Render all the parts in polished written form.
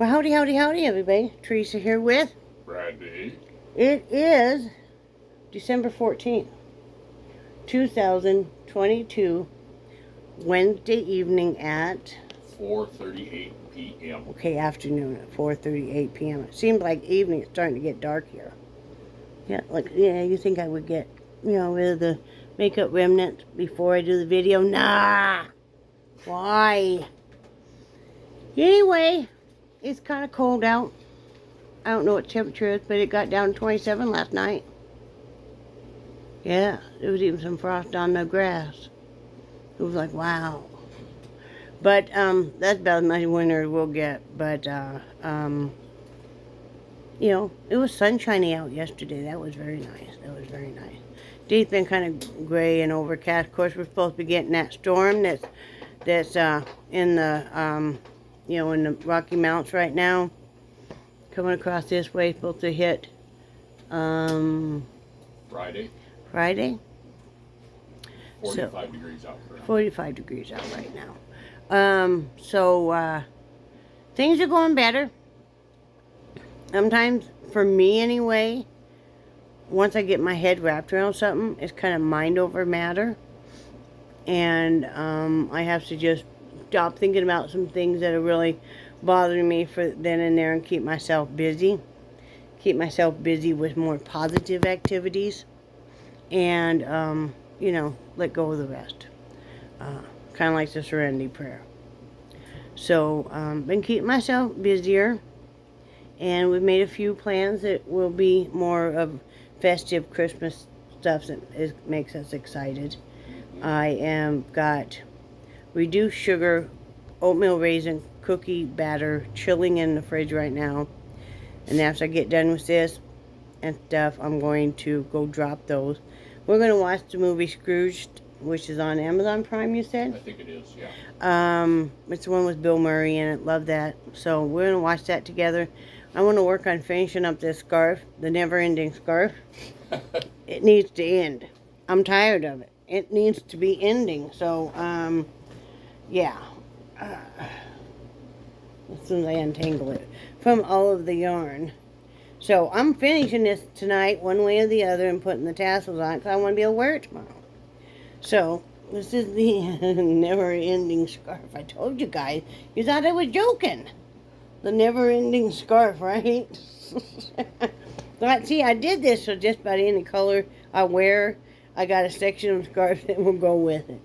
Well, howdy, howdy, howdy, everybody. Teresa here with Brad Dec. It is December 14th, 2022, Wednesday evening at 4:38 p.m. Okay, afternoon at 4:38 p.m. It seems like evening. It's starting to get dark here. Yeah, you think I would get, rid of the makeup remnants before I do the video? Nah. Why? Anyway, it's kind of cold out. I don't know what temperature is, but it got down to 27 last night. Yeah, there was even some frost on the grass. It was like, wow. But that's about as much winter as we'll get. But it was sunshiny out yesterday. That was very nice. Day's been kind of gray and overcast. Of course, we're supposed to be getting that storm that's in the in the Rocky Mountains right now. Coming across this way, supposed to hit Friday. 45 degrees out. 45 degrees out right now. Things are going better. Sometimes, for me anyway, once I get my head wrapped around something, it's kind of mind over matter. And I have to just stop thinking about some things that are really bothering me for then and there and keep myself busy. Keep myself busy with more positive activities. And, let go of the rest. Kind of like the Serenity Prayer. So, been keeping myself busier. And we've made a few plans that will be more of festive Christmas stuff that makes us excited. I am got reduced sugar, oatmeal raisin cookie batter chilling in the fridge right now. And after I get done with this and stuff, I'm going to go drop those. We're going to watch the movie Scrooged, which is on Amazon Prime, you said? I think it is, yeah. It's the one with Bill Murray in it. Love that. So we're going to watch that together. I want to work on finishing up this scarf, the never-ending scarf. It needs to end. I'm tired of it. It needs to be ending. So, yeah. As soon as I untangle it from all of the yarn. So I'm finishing this tonight one way or the other and putting the tassels on because I want to be able to wear it tomorrow. So this is the never-ending scarf. I told you guys. You thought I was joking. The never-ending scarf, right? See, I did this so just about any color I wear, I got a section of scarf that will go with it.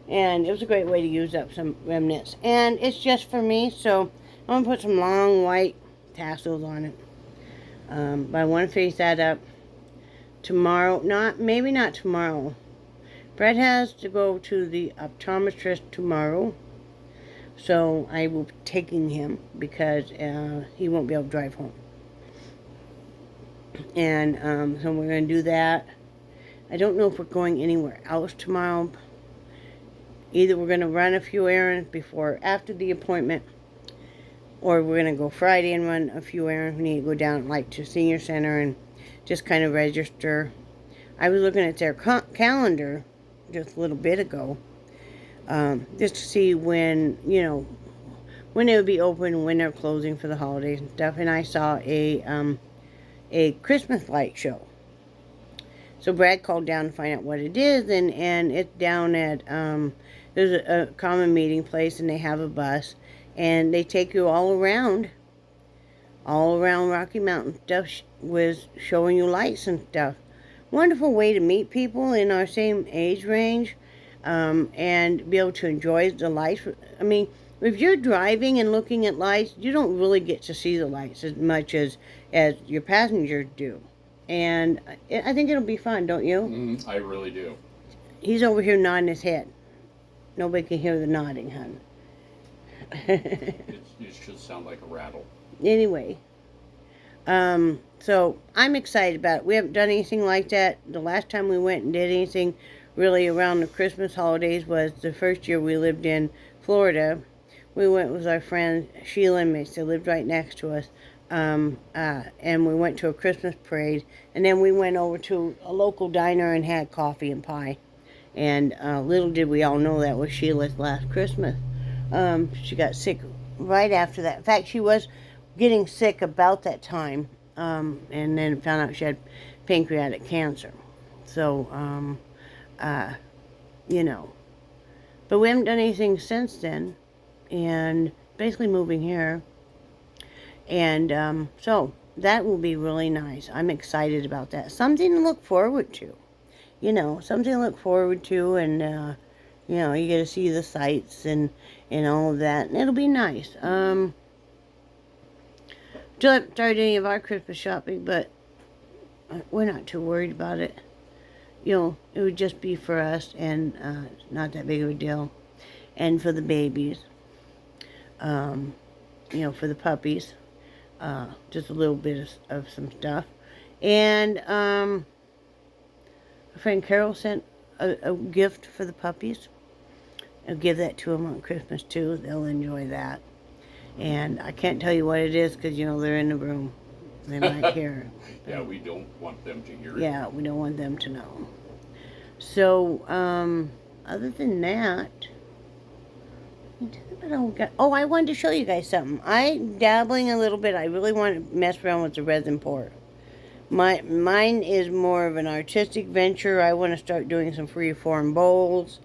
And it was a great way to use up some remnants. And it's just for me, so I'm going to put some long white tassels on it. But I want to finish that up tomorrow. Maybe not tomorrow. Brett has to go to the optometrist tomorrow. So I will be taking him because he won't be able to drive home. And so we're going to do that. I don't know if we're going anywhere else tomorrow. Either we're going to run a few errands after the appointment, or we're going to go Friday and run a few errands. We need to go down to Senior Center and just kind of register. I was looking at their calendar just a little bit ago, just to see when they would be open, when they're closing for the holidays and stuff. And I saw a Christmas light show. So Brad called down to find out what it is, and it's down at there's a common meeting place, and they have a bus, and they take you all around Rocky Mountain stuff with showing you lights and stuff. Wonderful way to meet people in our same age range, and be able to enjoy the lights. I mean, if you're driving and looking at lights, you don't really get to see the lights as much as your passengers do. And I think it'll be fun, don't you? I really do. He's over here nodding his head. Nobody can hear the nodding, hon. It should sound like a rattle. Anyway, so I'm excited about it. We haven't done anything like that. The last time we went and did anything really around the Christmas holidays was the first year we lived in Florida. We went with our friend Sheila and Mitch. They lived right next to us. And we went to a Christmas parade. And then we went over to a local diner and had coffee and pie. And little did we all know that was Sheila's last Christmas. She got sick right after that. In fact, she was getting sick about that time, and then found out she had pancreatic cancer. So, uh, you know, but we haven't done anything since then, and basically moving here, and so that will be really nice. I'm excited about that. Something to look forward to. Something to look forward to, and you get to see the sights and all of that, and it'll be nice. Still haven't started any of our Christmas shopping, but we're not too worried about it. It would just be for us, and not that big of a deal. And for the babies, for the puppies, just a little bit of some stuff. And my friend Carol sent a gift for the puppies. I'll give that to them on Christmas too. They'll enjoy that. And I can't tell you what it is because, they're in the room. They might hear it. Yeah, we don't want them to hear it. Yeah, we don't want them to know. So, other than that, I wanted to show you guys something. I'm dabbling a little bit. I really want to mess around with the resin pour. Mine is more of an artistic venture. I want to start doing some free-form bowls,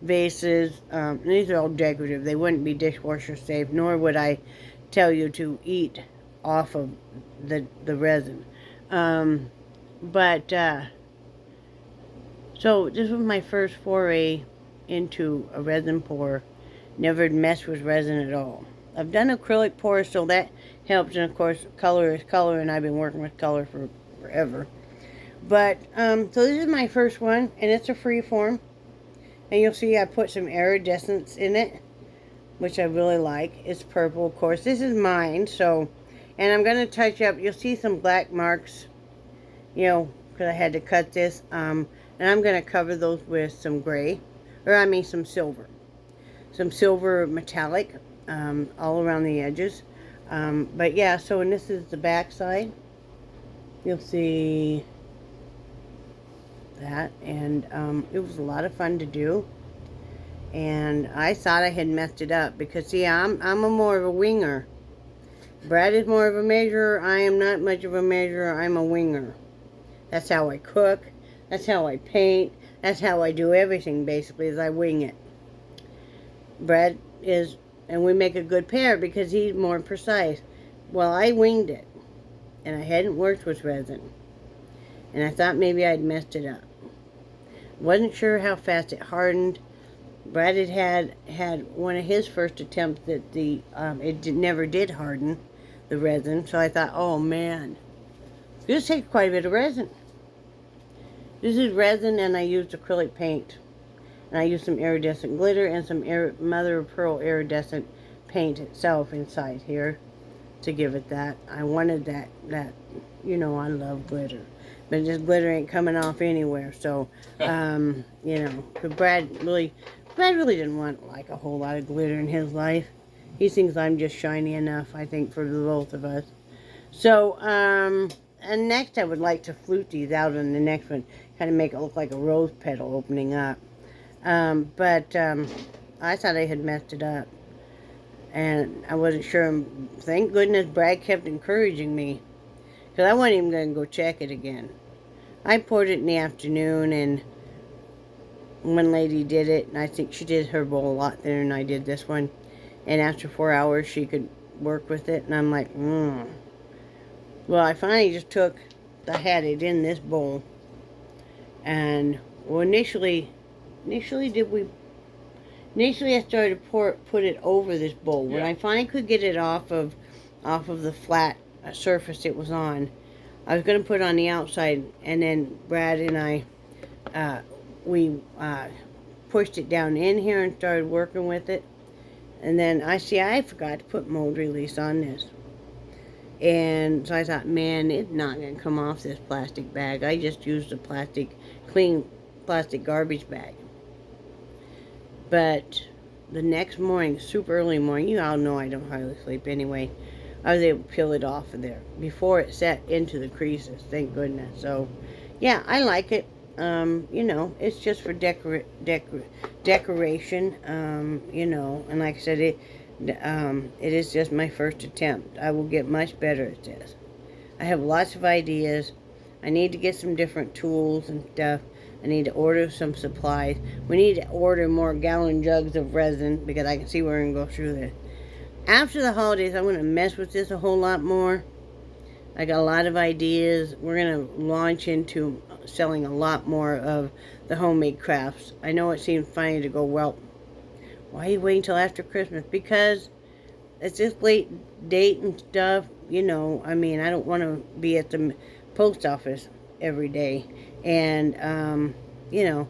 vases. These are all decorative. They wouldn't be dishwasher safe, nor would I tell you to eat off of the resin. So this was my first foray into a resin pour. Never messed with resin at all. I've done acrylic pours, so that helps, and of course color is color, and I've been working with color for forever. But so this is my first one, and it's a free form, and you'll see I put some iridescence in it, which I really like. It's purple, of course. This is mine, so, and I'm going to touch up. You'll see some black marks, because I had to cut this, and I'm going to cover those with some gray, some silver. Some silver metallic all around the edges. But yeah, so and this is the back side. You'll see that. And it was a lot of fun to do. And I thought I had messed it up because, see, I'm more of a winger. Brad is more of a measurer. I am not much of a measurer. I'm a winger. That's how I cook. That's how I paint. That's how I do everything, basically, is I wing it. Brad is, and we make a good pair because he's more precise. Well, I winged it, and I hadn't worked with resin, and I thought maybe I'd messed it up. Wasn't sure how fast it hardened. Brad had one of his first attempts that never did harden the resin, so I thought, oh man, this takes quite a bit of resin. This is resin, and I used acrylic paint. And I used some iridescent glitter and some mother of pearl iridescent paint itself inside here to give it that. I wanted that, I love glitter. But this glitter ain't coming off anywhere. So, because Brad really didn't want like a whole lot of glitter in his life. He thinks I'm just shiny enough, I think, for the both of us. So, and next I would like to flute these out in the next one. Kind of make it look like a rose petal opening up. But I thought I had messed it up, and I wasn't sure. Thank goodness Brad kept encouraging me, because I wasn't even going to go check it again. I poured it in the afternoon, and one lady did it, and I think she did her bowl a lot thinner than I did this one, and after 4 hours she could work with it, and I'm like, Well, I finally just I had it in this bowl, and initially I started to put it over this bowl. When I finally could get it off of the flat surface it was on, I was going to put it on the outside, and then Brad and I, we pushed it down in here and started working with it. And then I forgot to put mold release on this. And so I thought, man, it's not going to come off this plastic bag. I just used a clean plastic garbage bag. But the next morning, super early morning, you all know I don't hardly sleep anyway, I was able to peel it off of there before it set into the creases, thank goodness. So, yeah, I like it. It's just for decoration, and like I said, It is just my first attempt. I will get much better at this. I have lots of ideas. I need to get some different tools and stuff. I need to order some supplies. We need to order more gallon jugs of resin because I can see we're going to go through this. After the holidays, I'm going to mess with this a whole lot more. I got a lot of ideas. We're going to launch into selling a lot more of the homemade crafts. I know it seems funny to go, well, why are you waiting till after Christmas? Because it's just late date and stuff. I mean, I don't want to be at the post office every day. And, you know,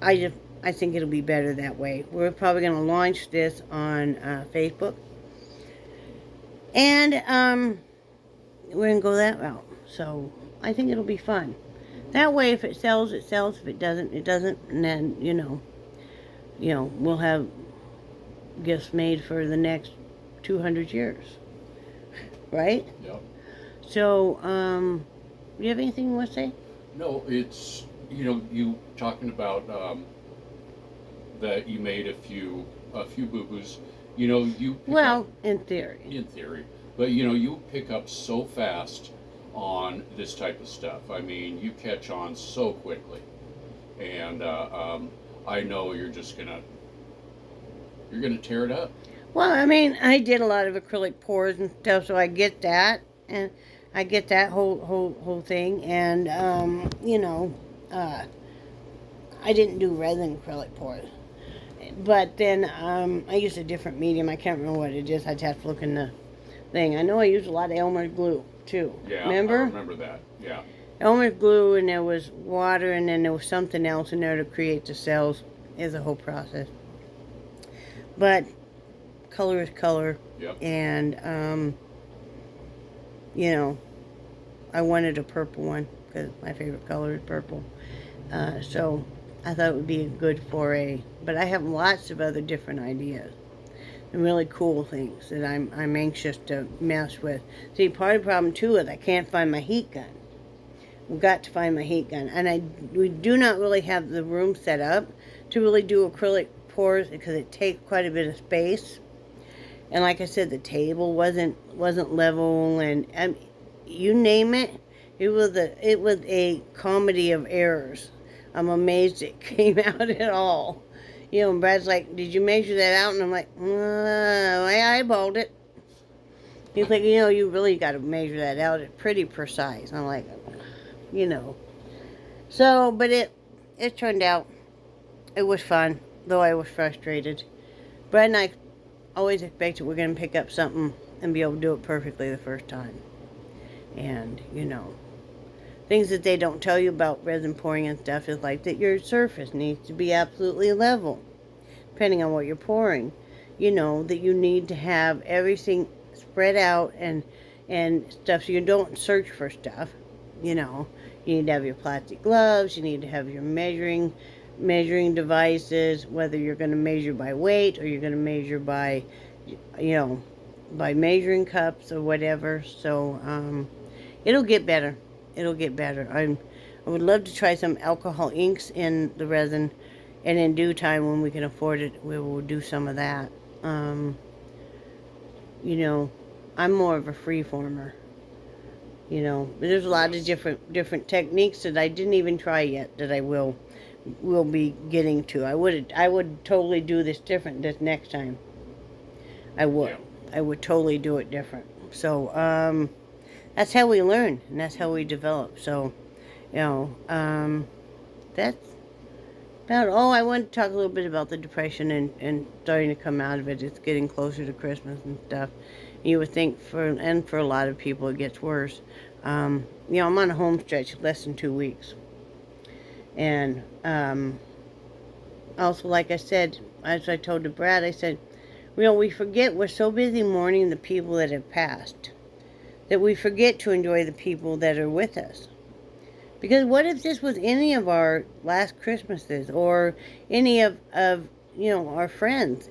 I think it'll be better that way. We're probably going to launch this on Facebook. And we're going to go that route. So I think it'll be fun. That way, if it sells, it sells. If it doesn't, it doesn't. And then, we'll have gifts made for the next 200 years. Right? Yep. So, do you have anything you want to say? No, it's, you talking about that you made a few boo-boos. You pick Well, up, in theory. in theory, but you pick up so fast on this type of stuff. I mean, you catch on so quickly, and I know you're gonna tear it up. Well, I mean, I did a lot of acrylic pours and stuff, so I get that, and I get that whole thing, and I didn't do resin acrylic pours, but then I used a different medium. I can't remember what it is. I'd have to look in the thing. I know I used a lot of Elmer's glue too. Yeah, remember? I remember that. Yeah. Elmer's glue, and there was water, and then there was something else in there to create the cells. Is a whole process, but color is color. Yep. And I wanted a purple one because my favorite color is purple. So I thought it would be a good foray. But I have lots of other different ideas and really cool things that I'm anxious to mess with. See, part of the problem too is I can't find my heat gun. We've got to find my heat gun, and we do not really have the room set up to really do acrylic pours because it takes quite a bit of space. And like I said, the table wasn't level, and you name it. It was a comedy of errors. I'm amazed it came out at all. And Brad's like, "Did you measure that out?" And I'm like, "I eyeballed it." He's like, "You really got to measure that out. It's pretty precise." I'm like, So, but it turned out, it was fun, though I was frustrated. Brad and I always expected we're going to pick up something and be able to do it perfectly the first time. And, things that they don't tell you about resin pouring and stuff is like that your surface needs to be absolutely level, depending on what you're pouring. That you need to have everything spread out and stuff, so you don't search for stuff. You need to have your plastic gloves, you need to have your measuring devices, whether you're going to measure by weight or you're going to measure by, by measuring cups or whatever. So, it'll get better. It'll get better. I would love to try some alcohol inks in the resin, and in due time when we can afford it, we will do some of that. I'm more of a free former. But there's a lot of different techniques that I didn't even try yet that I will be getting to. I would totally do this different this next time. I would. Yeah. I would totally do it different. So that's how we learn, and that's how we develop. So that's about all. I want to talk a little bit about the depression and starting to come out of it. It's getting closer to Christmas and stuff. You would think for a lot of people it gets worse. I'm on a home stretch less than 2 weeks. And also, like I said, as I told to Brad, I said, we forget we're so busy mourning the people that have passed that we forget to enjoy the people that are with us. Because what if this was any of our last Christmases or any of our friends?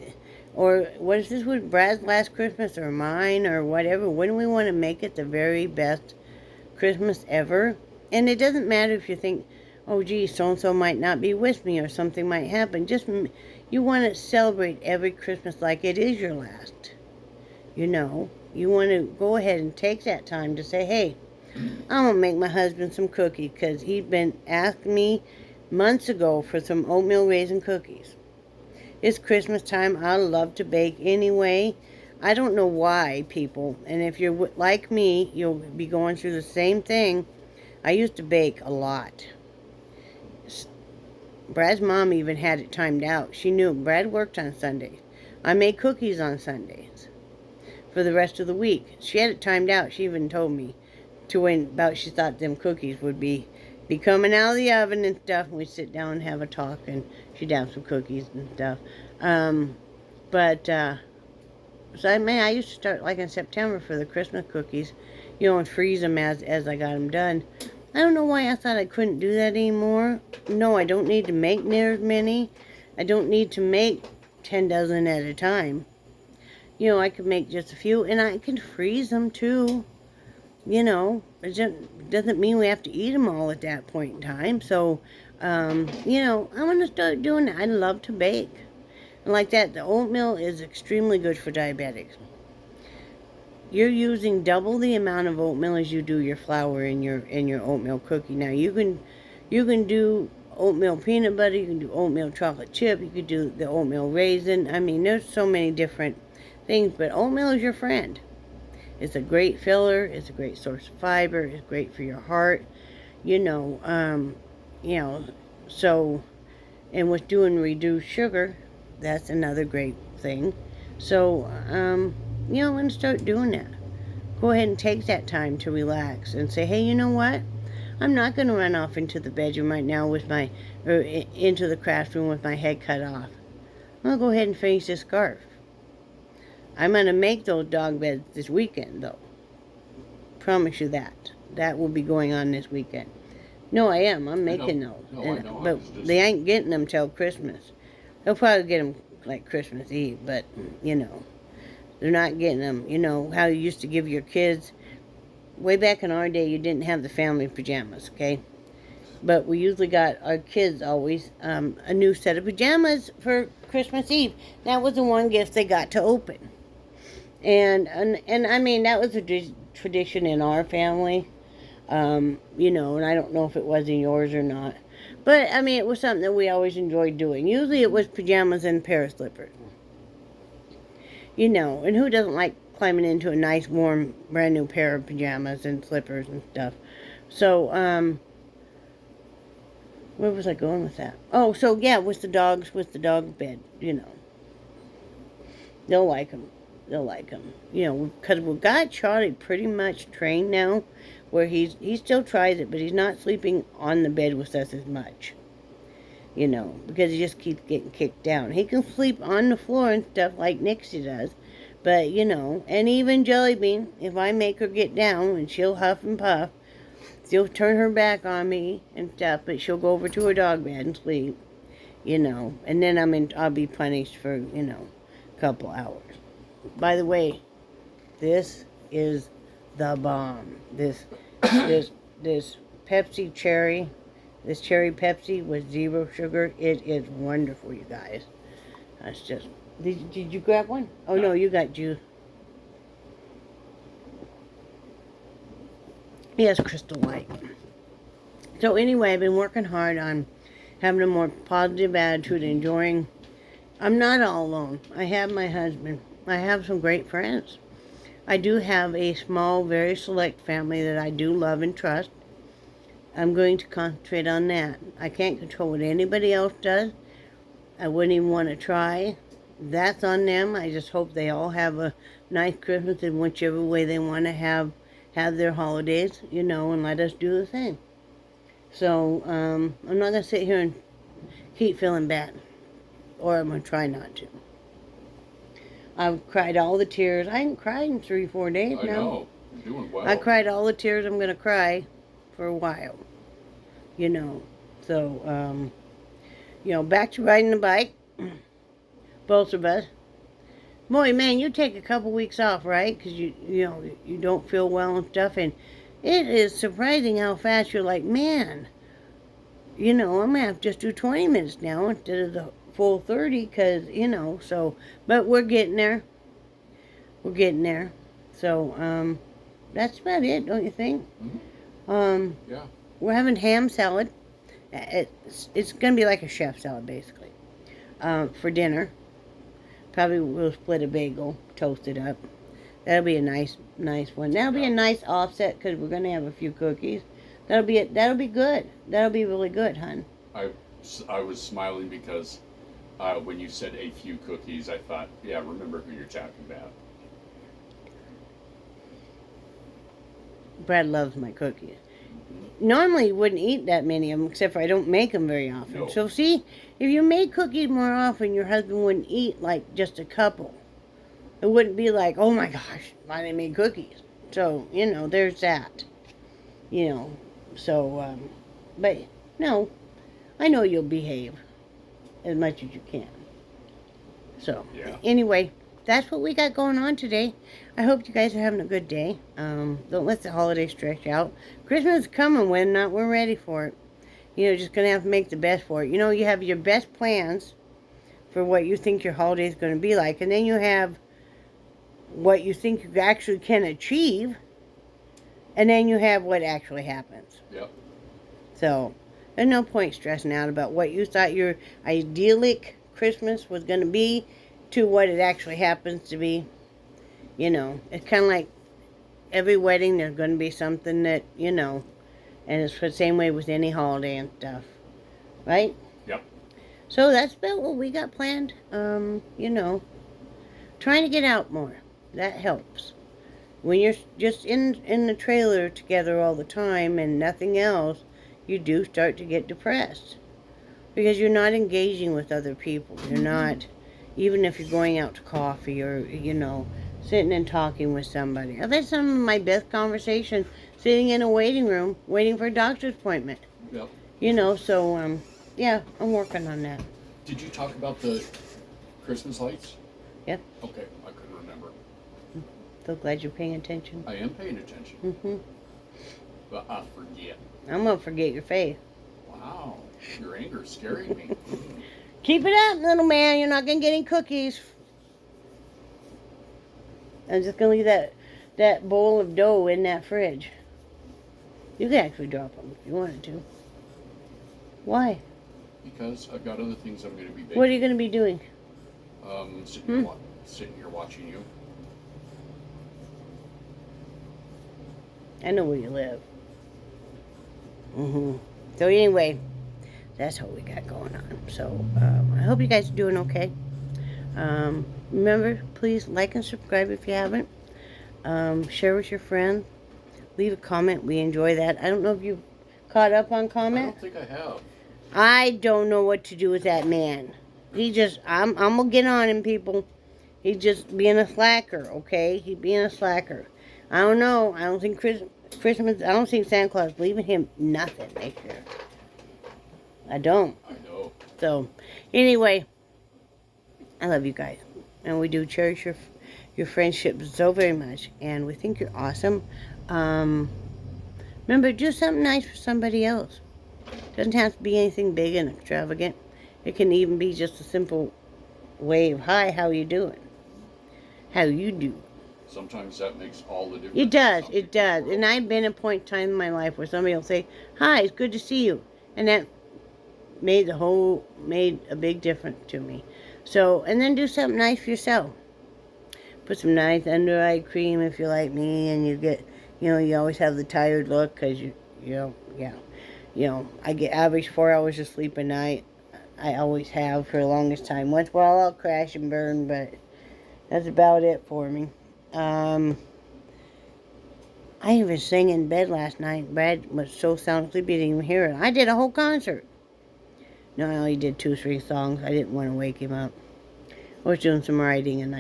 Or what if this was Brad's last Christmas or mine or whatever? Wouldn't we want to make it the very best Christmas ever? And it doesn't matter if you think, oh, gee, so and so might not be with me or something might happen. You want to celebrate every Christmas like it is your last. You know, you want to go ahead and take that time to say, hey, I'm going to make my husband some cookies because he'd been asking me months ago for some oatmeal raisin cookies. It's Christmas time. I love to bake anyway. I don't know why, people, and if you're like me, you'll be going through the same thing. I used to bake a lot. Brad's mom even had it timed out. She knew Brad worked on Sundays. I made cookies on Sundays for the rest of the week. She had it timed out. She even told me to when about she thought them cookies would be coming out of the oven and stuff, and we'd sit down and have a talk, and she'd have some cookies and stuff. But so I used to start like in September for the Christmas cookies, and freeze them as I got them done. I don't know why I thought I couldn't do that anymore. No, I don't need to make near as many. I don't need to make 10 dozen at a time. I could make just a few, and I can freeze them too. It just doesn't mean we have to eat them all at that point in time. So, I'm going to start doing that. I love to bake. And like that, the oatmeal is extremely good for diabetics. You're using double the amount of oatmeal as you do your flour in your oatmeal cookie. Now you can do oatmeal peanut butter, you can do oatmeal chocolate chip, you could do the oatmeal raisin. I mean, there's so many different things, but oatmeal is your friend. It's a great filler, it's a great source of fiber, it's great for your heart, so, and with doing reduced sugar, that's another great thing. So, I'm going to start doing that. Go ahead and take that time to relax and say, hey, you know what? I'm not going to run off into the bedroom right now or into the craft room with my head cut off. I'm going to go ahead and finish this scarf. I'm going to make those dog beds this weekend, though. Promise you that. That will be going on this weekend. No, I am. I'm making those. No, I know. But they ain't getting them till Christmas. They'll probably get them like Christmas Eve, but, they're not getting them. How you used to give your kids, way back in our day, you didn't have the family pajamas, okay? But we usually got our kids always a new set of pajamas for Christmas Eve. That was the one gift they got to open. And I mean, that was a tradition in our family, and I don't know if it was in yours or not. But, I mean, it was something that we always enjoyed doing. Usually it was pajamas and a pair of slippers. And who doesn't like climbing into a nice, warm, brand new pair of pajamas and slippers and stuff? So, where was I going with that? Oh, so yeah, with the dog bed, They'll like them. They'll like them. Because we've got Charlie pretty much trained now, where he still tries it, but he's not sleeping on the bed with us as much. Because he just keeps getting kicked down. He can sleep on the floor and stuff like Nixie does. But, and even Jellybean, if I make her get down and she'll huff and puff, she'll turn her back on me and stuff, but she'll go over to her dog bed and sleep, and then I'll be punished for, a couple hours. By the way, this is the bomb. This Pepsi cherry. This cherry Pepsi with 0 sugar, it is wonderful, you guys. That's just... Did you grab one? Oh, no, you got juice. Yes, Crystal White. So anyway, I've been working hard on having a more positive attitude, enjoying... I'm not all alone. I have my husband. I have some great friends. I do have a small, very select family that I do love and trust. I'm going to concentrate on that. I can't control what anybody else does. I wouldn't even want to try. That's on them. I just hope they all have a nice Christmas in whichever way they want to have their holidays, and let us do the same. So, I'm not going to sit here and keep feeling bad. Or I'm going to try not to. I've cried all the tears. I haven't cried in 3-4 days now. I know. You're doing well. I cried all the tears I'm going to cry for a while. So, back to riding the bike. Both of us. Boy, man, you take a couple weeks off, right? Because you don't feel well and stuff. And it is surprising how fast you're like, man, I'm going to have to just do 20 minutes now instead of the full 30 because, so, but we're getting there. We're getting there. So, that's about it, don't you think? Yeah. We're having ham salad. It's going to be like a chef salad, basically, for dinner. Probably we'll split a bagel, toast it up. That'll be a nice one. That'll be a nice offset because we're going to have a few cookies. That'll be it. That'll be good. That'll be really good, hon. I was smiling because when you said a few cookies, I thought, yeah, remember who you're talking about. Brad loves my cookies. Normally, you wouldn't eat that many of them, except for I don't make them very often. No. So, see, if you made cookies more often, your husband wouldn't eat like just a couple. It wouldn't be like, oh my gosh, why they made cookies? So, there's that. So, but no, I know you'll behave as much as you can. So, Yeah. anyway, that's what we got going on today. I hope you guys are having a good day. Don't let the holidays stretch out. Christmas is coming when not we're ready for it. Just going to have to make the best for it. You have your best plans for what you think your holiday is going to be like. And then you have what you think you actually can achieve. And then you have what actually happens. Yep. So, there's no point stressing out about what you thought your idyllic Christmas was going to be to what it actually happens to be. It's kind of like every wedding, there's going to be something that, and it's the same way with any holiday and stuff. Right? Yep. So that's about what we got planned. Trying to get out more. That helps. When you're just in the trailer together all the time and nothing else, you do start to get depressed. Because you're not engaging with other people. You're not, even if you're going out to coffee or, sitting and talking with somebody. I've had some of my best conversations sitting in a waiting room, waiting for a doctor's appointment. Yep. So, yeah, I'm working on that. Did you talk about the Christmas lights? Yep. Okay, I couldn't remember. So glad you're paying attention. I am paying attention. Mm-hmm. But I forget. I'm going to forget your face. Wow, your anger's scaring me. Keep it up, little man. You're not going to get any cookies. I'm just going to leave that bowl of dough in that fridge. You could actually drop them if you wanted to. Why? Because I've got other things I'm going to be baking. What are you going to be doing? Sitting here watching you. I know where you live. So anyway, that's what we got going on. So I hope you guys are doing okay. Remember, please like and subscribe if you haven't. Share with your friends. Leave a comment. We enjoy that. I don't know if you caught up on I comment. don't think I have. I don't know what to do with that man. I'm gonna get on him, people. He's just being a slacker, okay? He's being a slacker. I don't know. I don't think Christmas, I don't think Santa Claus is leaving him nothing this year. I don't. I know. So, anyway, I love you guys. And we do cherish your friendship so very much. And we think you're awesome. Remember, do something nice for somebody else. Doesn't have to be anything big and extravagant. It can even be just a simple wave. Hi, how you doing? How you do? Sometimes that makes all the difference. It does. It does. And I've been at a point in time in my life where somebody will say, "Hi, it's good to see you," and that made a big difference to me. So, and then do something nice for yourself. Put some nice under eye cream if you're like me, and you get, you always have the tired look because I get average 4 hours of sleep a night. I always have for the longest time. Once in a while I'll crash and burn, but that's about it for me. I even sang in bed last night. Brad was so sound asleep he didn't even hear it. I did a whole concert. No, I only did 2 or 3 songs. I didn't want to wake him up. I was doing some writing and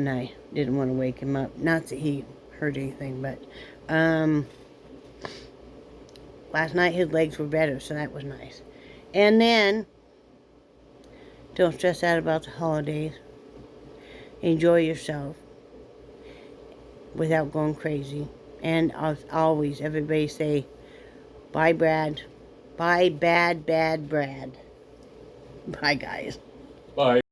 I didn't want to wake him up. Not that he heard anything, but last night his legs were better, so that was nice. And then, don't stress out about the holidays. Enjoy yourself without going crazy. And as always, everybody say, bye Brad, by Bad Bad Brad. Bye, guys. Bye.